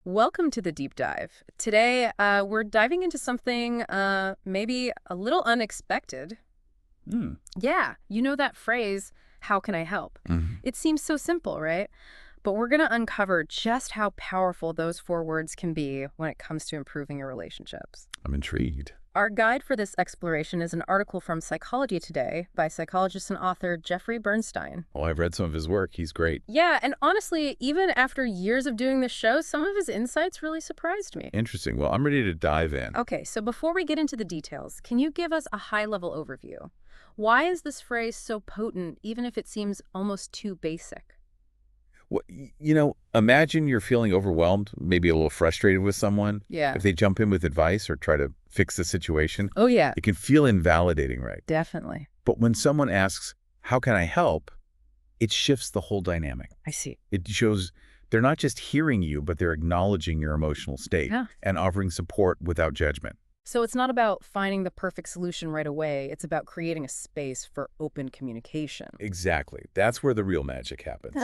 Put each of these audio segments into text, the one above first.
Welcome to the deep dive. Today, we're diving into something maybe a little unexpected. Hmm. Yeah, you know that phrase, how can I help? Mhm. It seems so simple, right? But we're going to uncover just how powerful those four words can be when it comes to improving your relationships. I'm intrigued. Our guide for this exploration is an article from Psychology Today by psychologist and author Jeffrey Bernstein. Oh, I've read some of his work. He's great. Yeah, and honestly, even after years of doing this show, some of his insights really surprised me. Interesting. Well, I'm ready to dive in. Okay, so before we get into the details, can you give us a high-level overview? Why is this phrase so potent, even if it seems almost too basic? Imagine you're feeling overwhelmed, maybe a little frustrated with someone. Yeah. If they jump in with advice or try to fix the situation, Oh, yeah, it can feel invalidating, right? definitely. But when someone asks, how can I help? It shifts the whole dynamic. I see. It shows they're not just hearing you, but they're acknowledging your emotional state Yeah. and offering support without judgment. So it's not about finding the perfect solution right away. It's about creating a space for open communication. Exactly. That's where the real magic happens.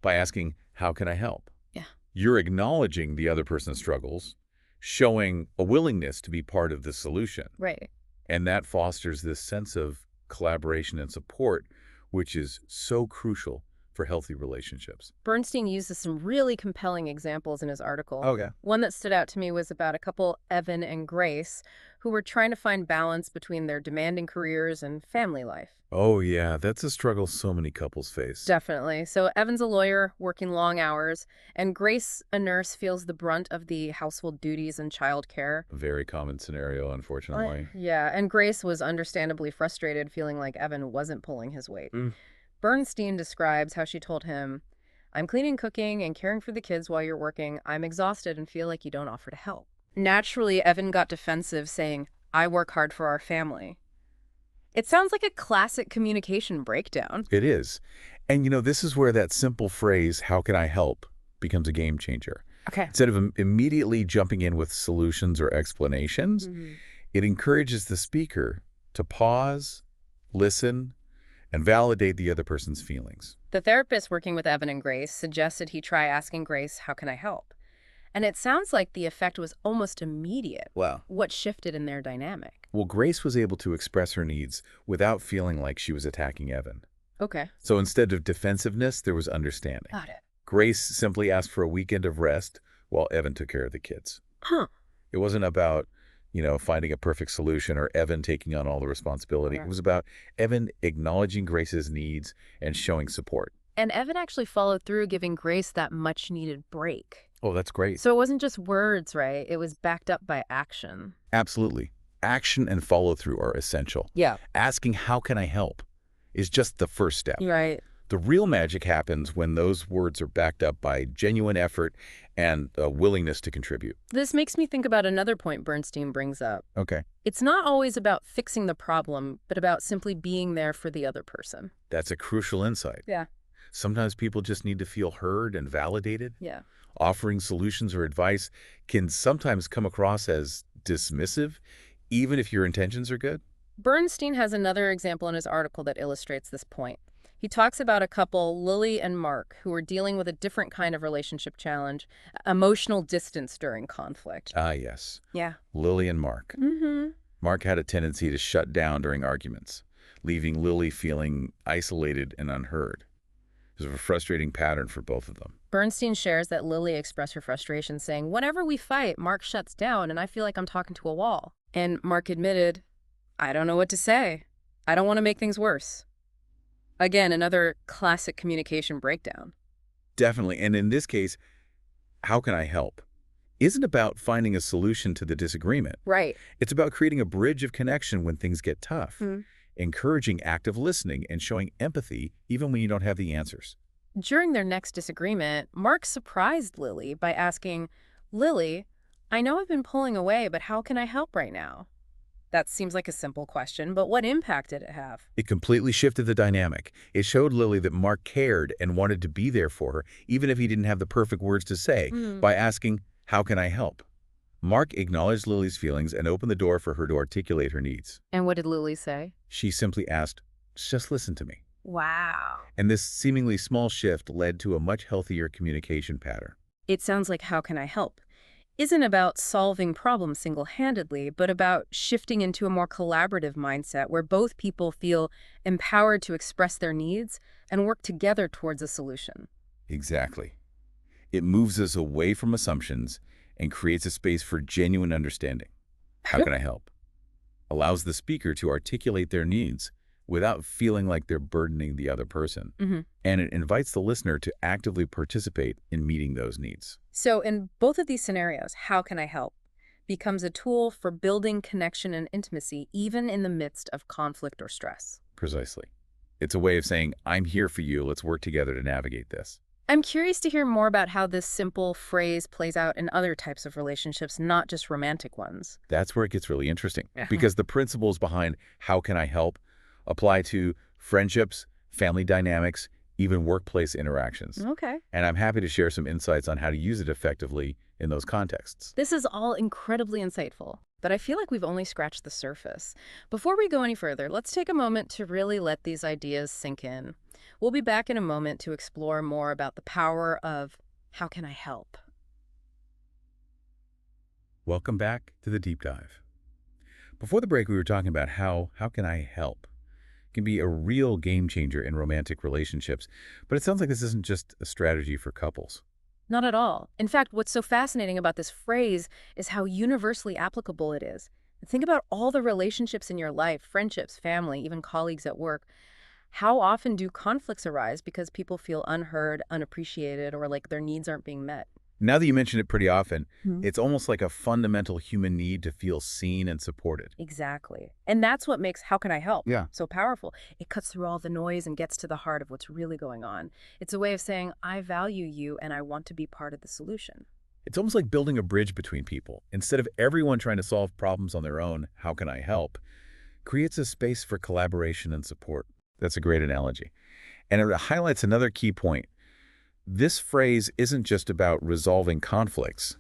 By asking, how can I help? Yeah. You're acknowledging the other person's struggles, showing a willingness to be part of the solution. Right. And that fosters this sense of collaboration and support, which is so crucial for healthy relationships. Bernstein uses some really compelling examples in his article. Okay. One that stood out to me was about a couple, Evan and Grace, who were trying to find balance between their demanding careers and family life. Oh, yeah, that's a struggle so many couples face. Definitely. So Evan's a lawyer working long hours, and Grace, a nurse, feels the brunt of the household duties and childcare. A very common scenario, unfortunately. Yeah, and Grace was understandably frustrated, feeling like Evan wasn't pulling his weight. Mm. Bernstein describes how she told him, I'm cleaning, cooking, and caring for the kids while you're working. I'm exhausted and feel like you don't offer to help. Naturally, Evan got defensive, saying, I work hard for our family. It sounds like a classic communication breakdown. It is. And this is where that simple phrase, how can I help, becomes a game changer. Okay. Instead of immediately jumping in with solutions or explanations, it encourages the speaker to pause, listen, and validate the other person's feelings. The therapist working with Evan and Grace suggested he try asking Grace, how can I help? And it sounds like the effect was almost immediate. Wow. What shifted in their dynamic? Well, Grace was able to express her needs without feeling like she was attacking Evan. Okay. So instead of defensiveness, there was understanding. Got it. Grace simply asked for a weekend of rest while Evan took care of the kids. Huh. It wasn't about, finding a perfect solution or Evan taking on all the responsibility. Okay. It was about Evan acknowledging Grace's needs and showing support. And Evan actually followed through, giving Grace that much-needed break. Oh, that's great. So it wasn't just words, right? It was backed up by action. Absolutely. Action and follow-through are essential. Yeah. Asking, how can I help, is just the first step. Right. The real magic happens when those words are backed up by genuine effort and a willingness to contribute. This makes me think about another point Bernstein brings up. Okay. It's not always about fixing the problem, but about simply being there for the other person. That's a crucial insight. Yeah. Sometimes people just need to feel heard and validated. Yeah. Offering solutions or advice can sometimes come across as dismissive, even if your intentions are good. Bernstein has another example in his article that illustrates this point. He talks about a couple, Lily and Mark, who were dealing with a different kind of relationship challenge, emotional distance during conflict. Ah, yes. Yeah. Lily and Mark. Mm-hmm. Mark had a tendency to shut down during arguments, leaving Lily feeling isolated and unheard. It was a frustrating pattern for both of them. Bernstein shares that Lily expressed her frustration, saying, whenever we fight, Mark shuts down and I feel like I'm talking to a wall. And Mark admitted, I don't know what to say. I don't want to make things worse. Again, another classic communication breakdown. Definitely. And in this case, how can I help? Isn't about finding a solution to the disagreement. Right. It's about creating a bridge of connection when things get tough, Mm. encouraging active listening and showing empathy even when you don't have the answers. During their next disagreement, Mark surprised Lily by asking, Lily, I know I've been pulling away, but how can I help right now? That seems like a simple question, but what impact did it have? It completely shifted the dynamic. It showed Lily that Mark cared and wanted to be there for her, even if he didn't have the perfect words to say, by asking, how can I help? Mark acknowledged Lily's feelings and opened the door for her to articulate her needs. And what did Lily say? She simply asked, just listen to me. Wow. And this seemingly small shift led to a much healthier communication pattern. It sounds like how can I help isn't about solving problems single-handedly, but about shifting into a more collaborative mindset where both people feel empowered to express their needs and work together towards a solution. Exactly. It moves us away from assumptions and creates a space for genuine understanding. How can I help? Allows the speaker to articulate their needs without feeling like they're burdening the other person. Mhm. And it invites the listener to actively participate in meeting those needs. So, in both of these scenarios, how can I help becomes a tool for building connection and intimacy, even in the midst of conflict or stress. Precisely. It's a way of saying, I'm here for you. Let's work together to navigate this. I'm curious to hear more about how this simple phrase plays out in other types of relationships, not just romantic ones. That's where it gets really interesting Yeah. because the principles behind how can I help apply to friendships, family dynamics, even workplace interactions. Okay. And I'm happy to share some insights on how to use it effectively in those contexts. This is all incredibly insightful, but I feel like we've only scratched the surface. Before we go any further, let's take a moment to really let these ideas sink in. We'll be back in a moment to explore more about the power of how can I help. Welcome back to the deep dive. Before the break, we were talking about how can I help can be a real game changer in romantic relationships, but it sounds like this isn't just a strategy for couples. Not at all. In fact, what's so fascinating about this phrase is how universally applicable it is. Think about all the relationships in your life, friendships, family, even colleagues at work. How often do conflicts arise because people feel unheard, unappreciated, or like their needs aren't being met? Now that you mention it pretty often, Hmm. it's almost like a fundamental human need to feel seen and supported. Exactly. And that's what makes How Can I Help Yeah. so powerful. It cuts through all the noise and gets to the heart of what's really going on. It's a way of saying, I value you and I want to be part of the solution. It's almost like building a bridge between people. Instead of everyone trying to solve problems on their own, how can I help? Creates a space for collaboration and support. That's a great analogy. And it highlights another key point. This phrase isn't just about resolving conflicts.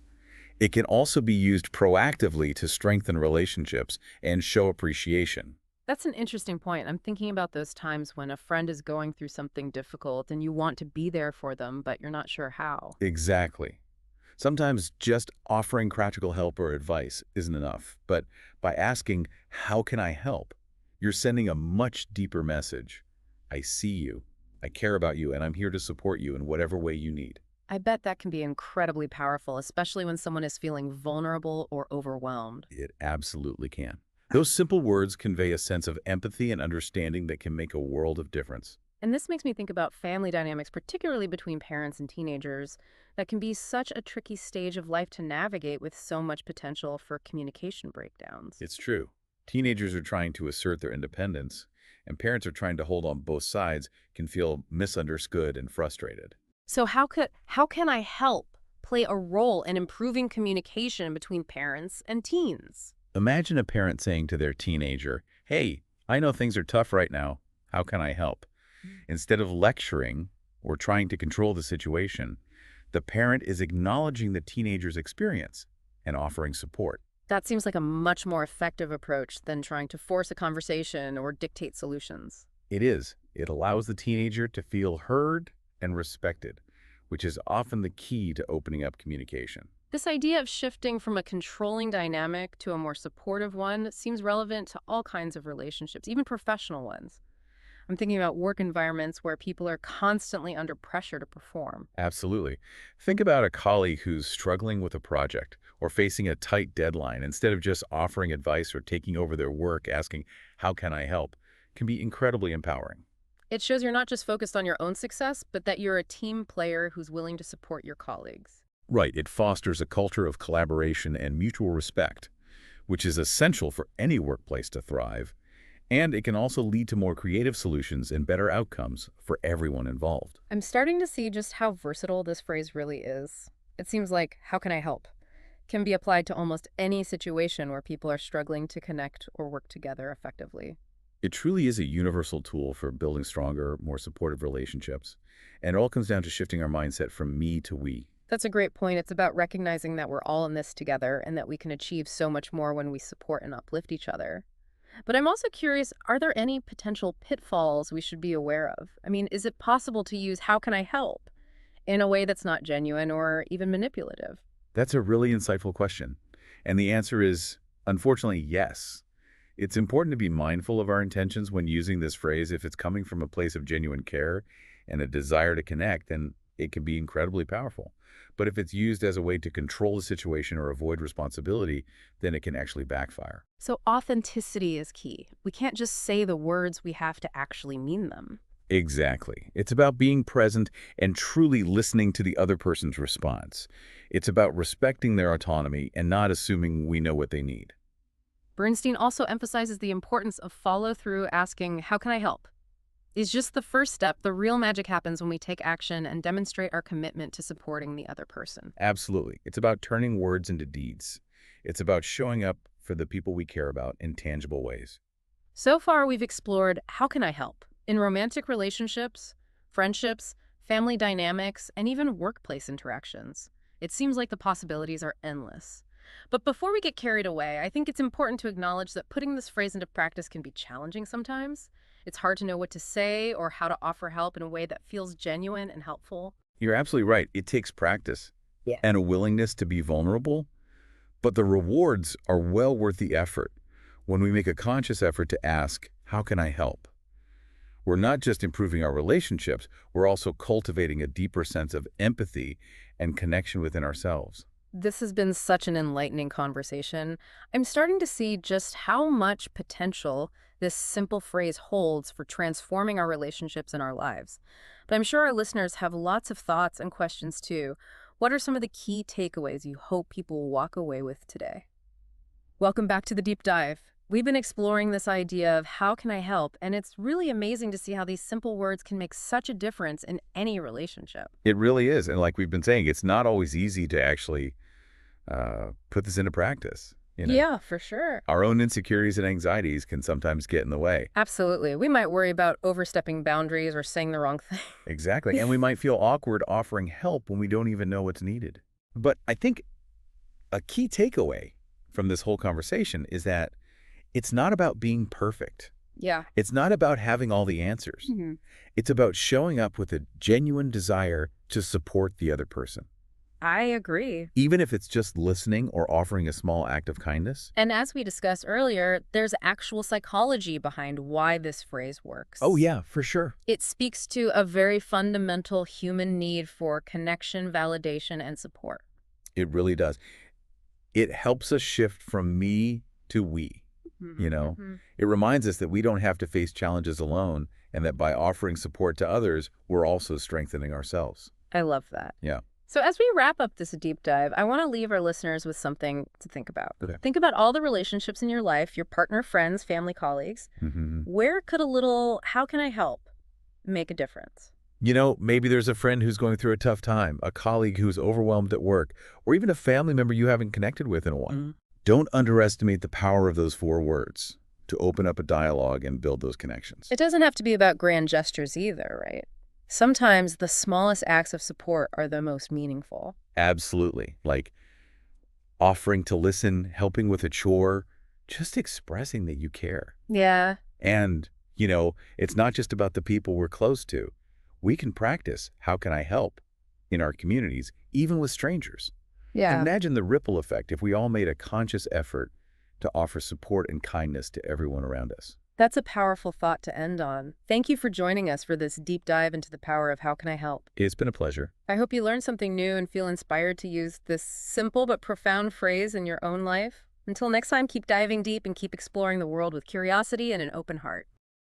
It can also be used proactively to strengthen relationships and show appreciation. That's an interesting point. I'm thinking about those times when a friend is going through something difficult and you want to be there for them, but you're not sure how. Exactly. Sometimes just offering practical help or advice isn't enough, but by asking, how can I help? You're sending a much deeper message. I see you, I care about you, and I'm here to support you in whatever way you need. I bet that can be incredibly powerful, especially when someone is feeling vulnerable or overwhelmed. It absolutely can. Those simple words convey a sense of empathy and understanding that can make a world of difference. And this makes me think about family dynamics, particularly between parents and teenagers, that can be such a tricky stage of life to navigate with so much potential for communication breakdowns. It's true. Teenagers are trying to assert their independence, and parents are trying to hold on both sides can feel misunderstood and frustrated. So how can I help play a role in improving communication between parents and teens? Imagine a parent saying to their teenager, hey, I know things are tough right now. How can I help? Instead of lecturing or trying to control the situation, the parent is acknowledging the teenager's experience and offering support. That seems like a much more effective approach than trying to force a conversation or dictate solutions. It is. It allows the teenager to feel heard and respected, which is often the key to opening up communication. This idea of shifting from a controlling dynamic to a more supportive one seems relevant to all kinds of relationships, even professional ones. I'm thinking about work environments where people are constantly under pressure to perform. Absolutely. Think about a colleague who's struggling with a project or facing a tight deadline. Instead of just offering advice or taking over their work, asking, how can I help, can be incredibly empowering. It shows you're not just focused on your own success, but that you're a team player who's willing to support your colleagues. Right, it fosters a culture of collaboration and mutual respect, which is essential for any workplace to thrive, and it can also lead to more creative solutions and better outcomes for everyone involved. I'm starting to see just how versatile this phrase really is. It seems like, how can I help? Can be applied to almost any situation where people are struggling to connect or work together effectively. It truly is a universal tool for building stronger, more supportive relationships, and it all comes down to shifting our mindset from me to we. That's a great point. It's about recognizing that we're all in this together and that we can achieve so much more when we support and uplift each other. But I'm also curious, are there any potential pitfalls we should be aware of? I mean, is it possible to use how can I help in a way that's not genuine or even manipulative? That's a really insightful question. And the answer is, unfortunately, yes. It's important to be mindful of our intentions when using this phrase. If it's coming from a place of genuine care and a desire to connect, then it can be incredibly powerful. But if it's used as a way to control the situation or avoid responsibility, then it can actually backfire. So authenticity is key. We can't just say the words, we have to actually mean them. Exactly. It's about being present and truly listening to the other person's response. It's about respecting their autonomy and not assuming we know what they need. Bernstein also emphasizes the importance of follow-through, asking, how can I help? Is just the first step. The real magic happens when we take action and demonstrate our commitment to supporting the other person. Absolutely. It's about turning words into deeds. It's about showing up for the people we care about in tangible ways. So far, we've explored how can I help in romantic relationships, friendships, family dynamics, and even workplace interactions. It seems like the possibilities are endless. But before we get carried away, I think it's important to acknowledge that putting this phrase into practice can be challenging sometimes. It's hard to know what to say or how to offer help in a way that feels genuine and helpful. You're absolutely right. It takes practice Yeah. and a willingness to be vulnerable, but the rewards are well worth the effort when we make a conscious effort to ask, how can I help? We're not just improving our relationships, we're also cultivating a deeper sense of empathy and connection within ourselves. This has been such an enlightening conversation. I'm starting to see just how much potential this simple phrase holds for transforming our relationships and our lives. But I'm sure our listeners have lots of thoughts and questions too. What are some of the key takeaways you hope people will walk away with today? Welcome back to the deep dive. We've been exploring this idea of how can I help, and it's really amazing to see how these simple words can make such a difference in any relationship. It really is. And like we've been saying, it's not always easy to actually put this into practice. Yeah, for sure. Our own insecurities and anxieties can sometimes get in the way. Absolutely. We might worry about overstepping boundaries or saying the wrong thing. Exactly. And we might feel awkward offering help when we don't even know what's needed. But I think a key takeaway from this whole conversation is that it's not about being perfect. Yeah. It's not about having all the answers. Mhm. It's about showing up with a genuine desire to support the other person, I agree. even if it's just listening or offering a small act of kindness. And as we discussed earlier, there's actual psychology behind why this phrase works. Oh, yeah, for sure. It speaks to a very fundamental human need for connection, validation, and support. It really does. It helps us shift from me to we. Mhm. It reminds us that we don't have to face challenges alone and that by offering support to others, we're also strengthening ourselves. I love that. Yeah. So as we wrap up this deep dive, I want to leave our listeners with something to think about. Okay. Think about all the relationships in your life, your partner, friends, family, colleagues. hmm Where could a little, how can I help, make a difference? Maybe there's a friend who's going through a tough time, a colleague who's overwhelmed at work, or even a family member you haven't connected with in a while. Don't underestimate the power of those 4 words to open up a dialogue and build those connections. It doesn't have to be about grand gestures either, right? Sometimes the smallest acts of support are the most meaningful. Absolutely. Like offering to listen, helping with a chore, just expressing that you care. Yeah. And, it's not just about the people we're close to. We can practice how can I help in our communities, even with strangers. Yeah. Imagine the ripple effect if we all made a conscious effort to offer support and kindness to everyone around us. That's a powerful thought to end on. Thank you for joining us for this deep dive into the power of how can I help. It's been a pleasure. I hope you learned something new and feel inspired to use this simple but profound phrase in your own life. Until next time, keep diving deep and keep exploring the world with curiosity and an open heart.